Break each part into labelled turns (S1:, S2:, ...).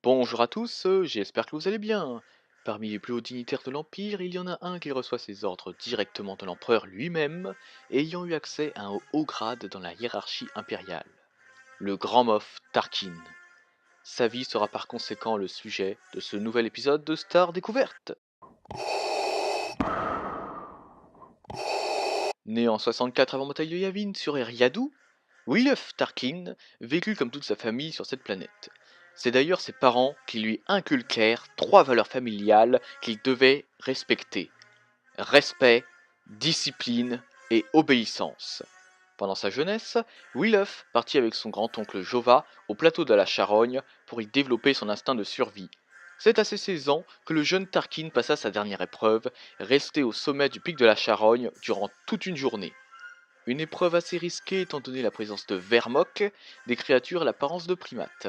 S1: Bonjour à tous, j'espère que vous allez bien. Parmi les plus hauts dignitaires de l'Empire, il y en a un qui reçoit ses ordres directement de l'empereur lui-même, ayant eu accès à un haut grade dans la hiérarchie impériale. Le Grand Moff Tarkin. Sa vie sera par conséquent le sujet de ce nouvel épisode de Star Découverte. Né en 64 avant bataille de Yavin sur Eriadu, William Tarkin vécut comme toute sa famille sur cette planète. C'est d'ailleurs ses parents qui lui inculquèrent trois valeurs familiales qu'il devait respecter: respect, discipline et obéissance. Pendant sa jeunesse, Willof partit avec son grand-oncle Jova au plateau de la Charogne pour y développer son instinct de survie. C'est à ses 16 ans que le jeune Tarkin passa sa dernière épreuve, resté au sommet du pic de la Charogne durant toute une journée. Une épreuve assez risquée étant donné la présence de vermocs, des créatures à l'apparence de primates.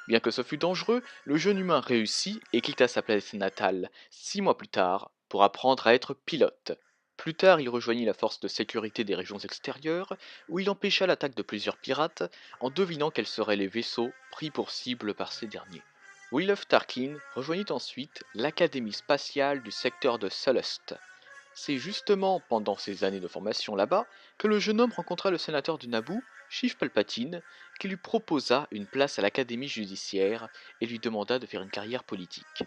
S1: Bien que ce fût dangereux, le jeune humain réussit et quitta sa planète natale 6 mois plus tard pour apprendre à être pilote. Plus tard, il rejoignit la force de sécurité des régions extérieures, où il empêcha l'attaque de plusieurs pirates en devinant quels seraient les vaisseaux pris pour cible par ces derniers. William Tarkin rejoignit ensuite l'Académie spatiale du secteur de Sullust. C'est justement pendant ses années de formation là-bas que le jeune homme rencontra le sénateur de Naboo, Chief Palpatine, qui lui proposa une place à l'Académie judiciaire et lui demanda de faire une carrière politique.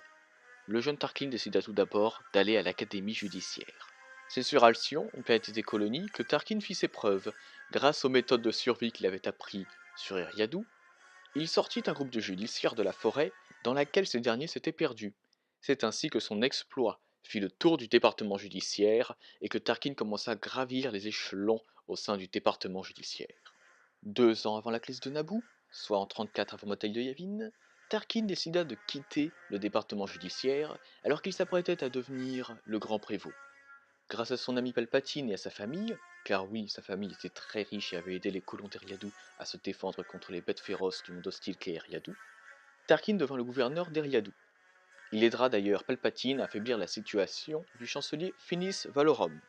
S1: Le jeune Tarkin décida tout d'abord d'aller à l'Académie judiciaire. C'est sur Alcyon, une planète des colonies, que Tarkin fit ses preuves. Grâce aux méthodes de survie qu'il avait appris sur Eriadu, il sortit un groupe de judiciaires de la forêt dans laquelle ces derniers s'étaient perdus. C'est ainsi que son exploit fit le tour du département judiciaire et que Tarkin commença à gravir les échelons au sein du département judiciaire. 2 ans avant la crise de Naboo, soit en 34 avant bataille de Yavin, Tarkin décida de quitter le département judiciaire alors qu'il s'apprêtait à devenir le grand prévôt. Grâce à son ami Palpatine et à sa famille, car oui, sa famille était très riche et avait aidé les colons d'Eriadu à se défendre contre les bêtes féroces du monde hostile qu'est Eriadu, Tarkin devint le gouverneur d'Eriadu. Il aidera d'ailleurs Palpatine à affaiblir la situation du chancelier Finis Valorum.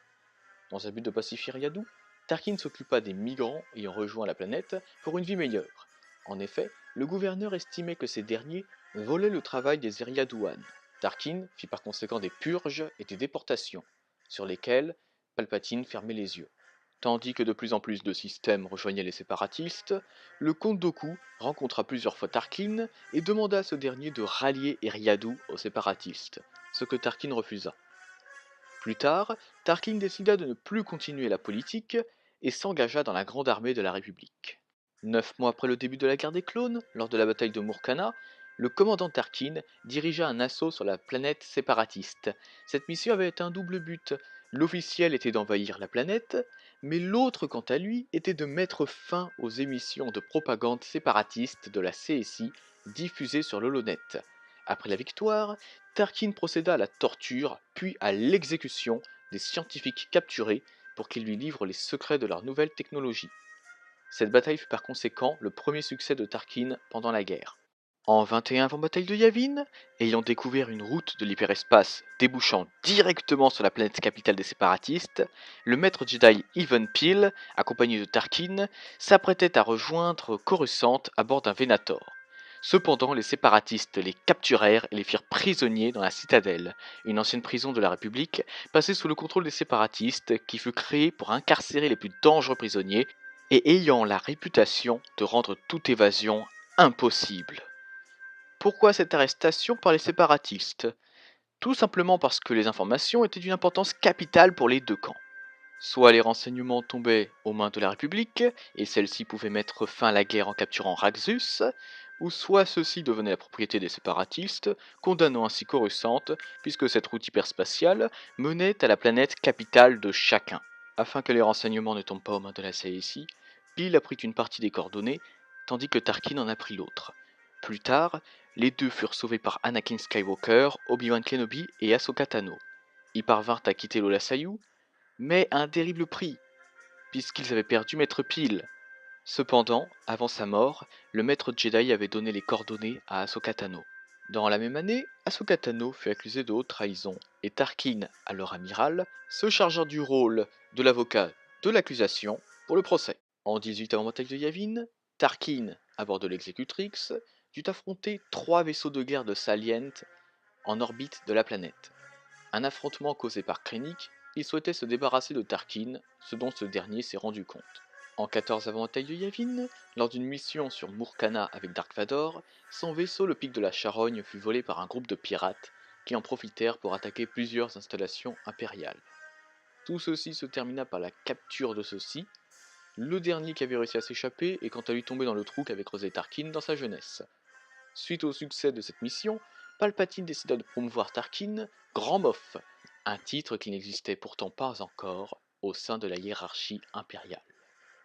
S1: Dans un but de pacifier Eriadu, Tarkin s'occupa des migrants ayant rejoint la planète pour une vie meilleure. En effet, le gouverneur estimait que ces derniers volaient le travail des Eriadouans. Tarkin fit par conséquent des purges et des déportations, sur lesquelles Palpatine fermait les yeux. Tandis que de plus en plus de systèmes rejoignaient les séparatistes, le comte Dooku rencontra plusieurs fois Tarkin et demanda à ce dernier de rallier Eriadu aux séparatistes, ce que Tarkin refusa. Plus tard, Tarkin décida de ne plus continuer la politique et s'engagea dans la Grande Armée de la République. 9 mois après le début de la guerre des clones, lors de la bataille de Murkana, le commandant Tarkin dirigea un assaut sur la planète séparatiste. Cette mission avait un double but. L'officiel était d'envahir la planète, mais l'autre, quant à lui, était de mettre fin aux émissions de propagande séparatiste de la CSI diffusées sur l'Holonet. Après la victoire, Tarkin procéda à la torture, puis à l'exécution des scientifiques capturés pour qu'ils lui livrent les secrets de leur nouvelle technologie. Cette bataille fut par conséquent le premier succès de Tarkin pendant la guerre. En 21 avant bataille de Yavin, ayant découvert une route de l'hyperespace débouchant directement sur la planète capitale des séparatistes, le maître Jedi Even Peel, accompagné de Tarkin, s'apprêtait à rejoindre Coruscant à bord d'un Venator. Cependant, les séparatistes les capturèrent et les firent prisonniers dans la citadelle, une ancienne prison de la République, passée sous le contrôle des séparatistes, qui fut créée pour incarcérer les plus dangereux prisonniers et ayant la réputation de rendre toute évasion impossible. Pourquoi cette arrestation par les séparatistes? Tout simplement parce que les informations étaient d'une importance capitale pour les deux camps. Soit les renseignements tombaient aux mains de la République, et celle-ci pouvait mettre fin à la guerre en capturant Raxus, ou soit ceux-ci devenaient la propriété des séparatistes, condamnant ainsi Coruscant, puisque cette route hyperspatiale menait à la planète capitale de chacun. Afin que les renseignements ne tombent pas aux mains de la CSI, Bill a pris une partie des coordonnées, tandis que Tarkin en a pris l'autre. Plus tard, les deux furent sauvés par Anakin Skywalker, Obi-Wan Kenobi et Ahsoka Tano. Ils parvinrent à quitter Lola Sayu, mais à un terrible prix, puisqu'ils avaient perdu Maître Peel. Cependant, avant sa mort, le Maître Jedi avait donné les coordonnées à Ahsoka Tano. Dans la même année, Ahsoka Tano fut accusée de haute trahison, et Tarkin, alors amiral, se chargea du rôle de l'avocat de l'accusation pour le procès. En 18 avant bataille de Yavin, Tarkin, à bord de l'Executrix, dut affronter 3 vaisseaux de guerre de Salient en orbite de la planète. Un affrontement causé par Krennic, il souhaitait se débarrasser de Tarkin, ce dont ce dernier s'est rendu compte. En 14 avant bataille de Yavin, lors d'une mission sur Murkana avec Dark Vador, son vaisseau le Pic de la Charogne fut volé par un groupe de pirates qui en profitèrent pour attaquer plusieurs installations impériales. Tout ceci se termina par la capture de ceux-ci. Le dernier qui avait réussi à s'échapper est quant à lui tombé dans le trou qu'avait creusé Tarkin dans sa jeunesse. Suite au succès de cette mission, Palpatine décida de promouvoir Tarkin Grand Moff, un titre qui n'existait pourtant pas encore au sein de la hiérarchie impériale.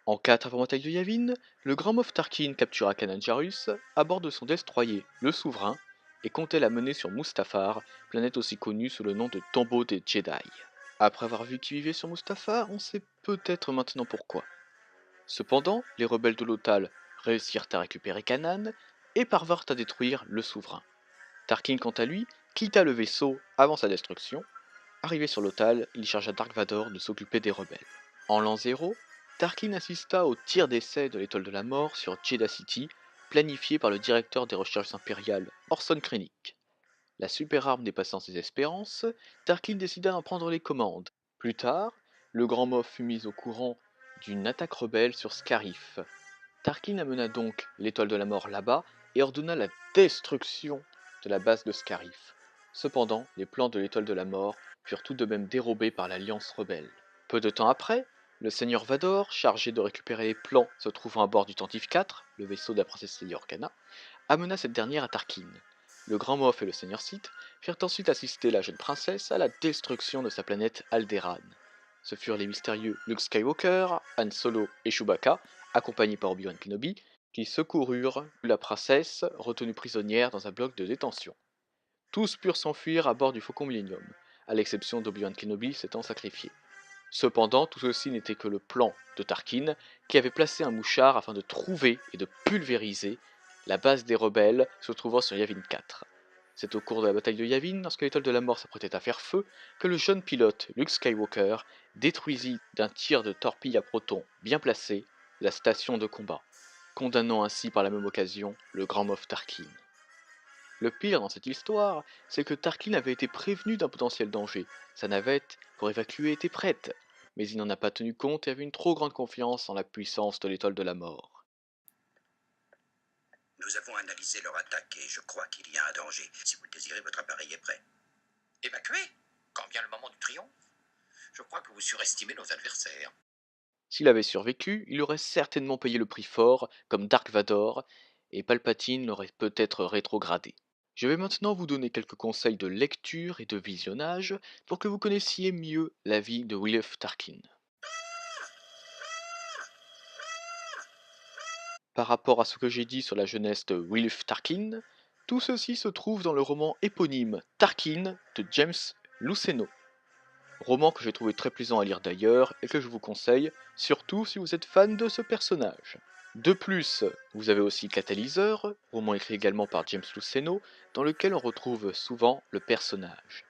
S1: En 4 avant bataille de Yavin, le Grand Moff Tarkin captura Kanan Jarrus à bord de son destroyer, le Souverain, et comptait la mener sur Mustafar, planète aussi connue sous le nom de Tombeau des Jedi. Après avoir vu qui vivait sur Mustafar, on sait peut-être maintenant pourquoi. Cependant, les rebelles de Lothal réussirent à récupérer Kanan et parvinrent à détruire le Souverain. Tarkin, quant à lui, quitta le vaisseau avant sa destruction. Arrivé sur Lothal, il chargea Dark Vador de s'occuper des rebelles. En l'an 0, Tarkin assista au tir d'essai de l'étoile de la mort sur Jedha City, planifié par le directeur des recherches impériales, Orson Krennic. La super arme dépassant ses espérances, Tarkin décida d'en prendre les commandes. Plus tard, le Grand Moff fut mis au courant d'une attaque rebelle sur Scarif. Tarkin amena donc l'étoile de la mort là-bas et ordonna la destruction de la base de Scarif. Cependant, les plans de l'étoile de la mort furent tout de même dérobés par l'Alliance rebelle. Peu de temps après, le Seigneur Vador, chargé de récupérer les plans se trouvant à bord du Tantive 4, le vaisseau de la princesse Leia Organa, amena cette dernière à Tarkin. Le Grand Moff et le Seigneur Sith firent ensuite assister la jeune princesse à la destruction de sa planète Alderaan. Ce furent les mystérieux Luke Skywalker, Han Solo et Chewbacca, accompagnés par Obi-Wan Kenobi, qui secoururent la princesse retenue prisonnière dans un bloc de détention. Tous purent s'enfuir à bord du Faucon Millennium, à l'exception d'Obi-Wan Kenobi s'étant sacrifié. Cependant, tout ceci n'était que le plan de Tarkin, qui avait placé un mouchard afin de trouver et de pulvériser la base des rebelles se trouvant sur Yavin 4. C'est au cours de la bataille de Yavin, lorsque l'étoile de la mort s'apprêtait à faire feu, que le jeune pilote Luke Skywalker détruisit d'un tir de torpille à protons bien placé la station de combat, condamnant ainsi par la même occasion le grand Moff Tarkin. Le pire dans cette histoire, c'est que Tarkin avait été prévenu d'un potentiel danger. Sa navette pour évacuer était prête, mais il n'en a pas tenu compte et avait une trop grande confiance en la puissance de l'étoile de la mort.
S2: Nous avons analysé leur attaque et je crois qu'il y a un danger. Si vous le désirez, votre appareil est prêt. Évacué? Quand vient le moment du triomphe? Je crois que vous surestimez nos adversaires.
S1: S'il avait survécu, il aurait certainement payé le prix fort, comme Dark Vador, et Palpatine l'aurait peut-être rétrogradé. Je vais maintenant vous donner quelques conseils de lecture et de visionnage pour que vous connaissiez mieux la vie de William Tarkin. Par rapport à ce que j'ai dit sur la jeunesse de William Tarkin, tout ceci se trouve dans le roman éponyme Tarkin de James Luceno. Roman que j'ai trouvé très plaisant à lire d'ailleurs et que je vous conseille, surtout si vous êtes fan de ce personnage. De plus, vous avez aussi Catalyseur, roman écrit également par James Luceno, dans lequel on retrouve souvent le personnage.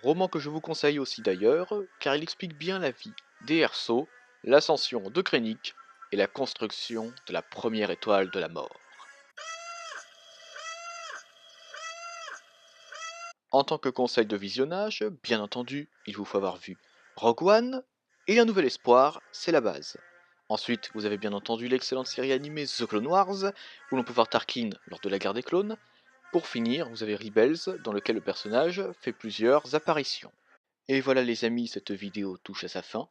S1: Roman que je vous conseille aussi d'ailleurs, car il explique bien la vie des Erso, l'ascension de Krennic et la construction de la première étoile de la mort. En tant que conseil de visionnage, bien entendu, il vous faut avoir vu Rogue One et Un Nouvel Espoir, c'est la base. Ensuite, vous avez bien entendu l'excellente série animée The Clone Wars, où l'on peut voir Tarkin lors de la guerre des clones. Pour finir, vous avez Rebels, dans lequel le personnage fait plusieurs apparitions. Et voilà les amis, cette vidéo touche à sa fin.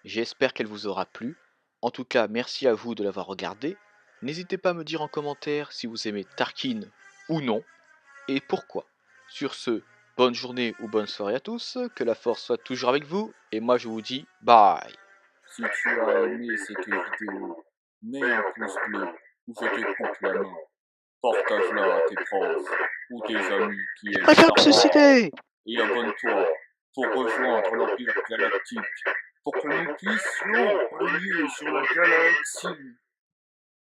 S1: J'espère qu'elle vous aura plu. En tout cas, merci à vous de l'avoir regardée. N'hésitez pas à me dire en commentaire si vous aimez Tarkin ou non, et pourquoi. Sur ce, bonne journée ou bonne soirée à tous, que la force soit toujours avec vous, et moi je vous dis bye.
S3: Si tu as aimé cette vidéo, mets un pouce bleu ou je te coupe la main. Partage-la à tes proches ou tes amis qui
S1: Je
S3: aiment
S1: préfère
S3: Star
S1: que
S3: Wars.
S1: citer.
S3: Et abonne-toi pour rejoindre l'Empire Galactique, pour que nous puissions régner sur la galaxie.